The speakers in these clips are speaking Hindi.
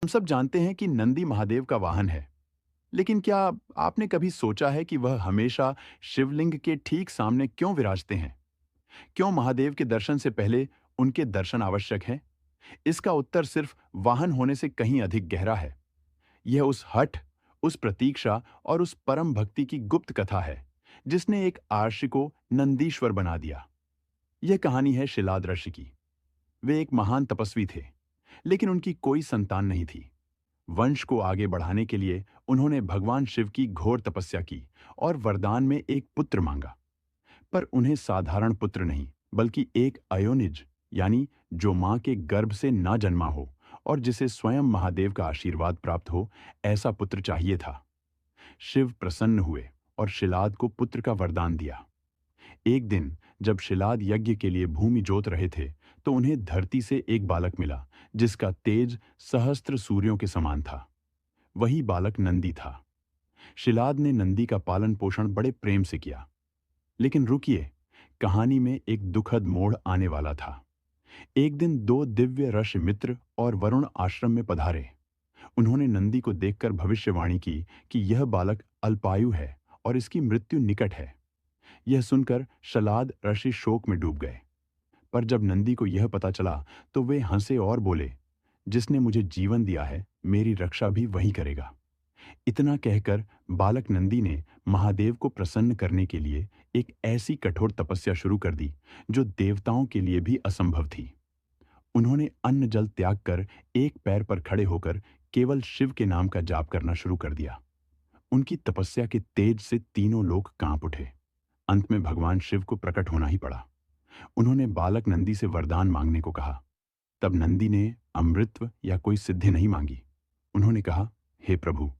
हम सब जानते हैं कि नंदी महादेव का वाहन है, लेकिन क्या आपने कभी सोचा है कि वह हमेशा शिवलिंग के ठीक सामने क्यों विराजते हैं? क्यों महादेव के दर्शन से पहले उनके दर्शन आवश्यक हैं? इसका उत्तर सिर्फ वाहन होने से कहीं अधिक गहरा है। यह उस हठ, उस प्रतीक्षा और उस परम भक्ति की गुप्त कथा है, जिसने एक आर्षि को नंदीश्वर बना दिया। यह कहानी है शिलाद ऋषि की। वे एक महान तपस्वी थे, लेकिन उनकी कोई संतान नहीं थी। वंश को आगे बढ़ाने के लिए उन्होंने भगवान शिव की घोर तपस्या की और वरदान में एक पुत्र मांगा। पर उन्हें साधारण पुत्र नहीं, बल्कि एक अयोनिज, यानी जो मां के गर्भ से ना जन्मा हो और जिसे स्वयं महादेव का आशीर्वाद प्राप्त हो, ऐसा पुत्र चाहिए था। शिव प्रसन्न हुए और शिलाद को पुत्र का वरदान दिया। एक दिन जब शिलाद यज्ञ के लिए भूमि जोत रहे थे, तो उन्हें धरती से एक बालक मिला, जिसका तेज सहस्त्र सूर्यों के समान था। वही बालक नंदी था। शिलाद ने नंदी का पालन पोषण बड़े प्रेम से किया। लेकिन रुकिए, कहानी में एक दुखद मोड़ आने वाला था। एक दिन दो दिव्य ऋषि मित्र और वरुण आश्रम में पधारे। उन्होंने नंदी को देखकर भविष्यवाणी की कि यह बालक अल्पायु है और इसकी मृत्यु निकट है। यह सुनकर शलाद ऋषि शोक में डूब गए। पर जब नंदी को यह पता चला, तो वे हंसे और बोले, जिसने मुझे जीवन दिया है, मेरी रक्षा भी वही करेगा। इतना कहकर बालक नंदी ने महादेव को प्रसन्न करने के लिए एक ऐसी कठोर तपस्या शुरू कर दी, जो देवताओं के लिए भी असंभव थी। उन्होंने अन्न जल त्याग कर एक पैर पर खड़े होकर केवल शिव के नाम का जाप करना शुरू कर दिया। उनकी तपस्या के तेज से तीनों लोग कांप उठे। अंत में भगवान शिव को प्रकट होना ही पड़ा। उन्होंने बालक नंदी से वरदान मांगने को कहा। तब नंदी ने अमृतत्व या कोई सिद्धि नहीं मांगी। उन्होंने कहा, हे प्रभु,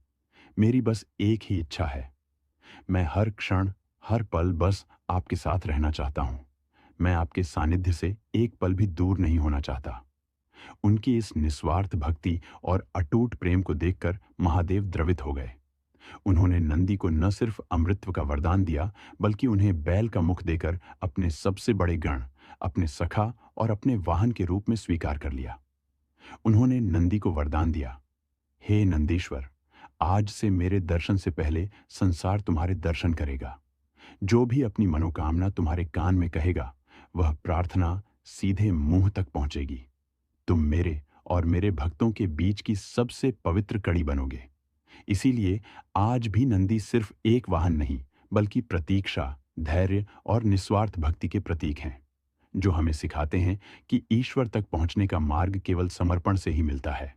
मेरी बस एक ही इच्छा है। मैं हर क्षण, हर पल बस आपके साथ रहना चाहता हूं। मैं आपके सानिध्य से एक पल भी दूर नहीं होना चाहता। उनकी इस निस्वार्थ भक्ति और अटूट प्रेम को देखकर महादेव द्रवित हो गए। उन्होंने नंदी को न सिर्फ अमृतत्व का वरदान दिया, बल्कि उन्हें बैल का मुख देकर अपने सबसे बड़े गण, अपने सखा और अपने वाहन के रूप में स्वीकार कर लिया। उन्होंने नंदी को वरदान दिया, हे नंदीश्वर, आज से मेरे दर्शन से पहले संसार तुम्हारे दर्शन करेगा। जो भी अपनी मनोकामना तुम्हारे कान में कहेगा, वह प्रार्थना सीधे मुंह तक पहुंचेगी। तुम मेरे और मेरे भक्तों के बीच की सबसे पवित्र कड़ी बनोगे। इसीलिए आज भी नंदी सिर्फ एक वाहन नहीं, बल्कि प्रतीक्षा, धैर्य और निस्वार्थ भक्ति के प्रतीक हैं, जो हमें सिखाते हैं कि ईश्वर तक पहुंचने का मार्ग केवल समर्पण से ही मिलता है।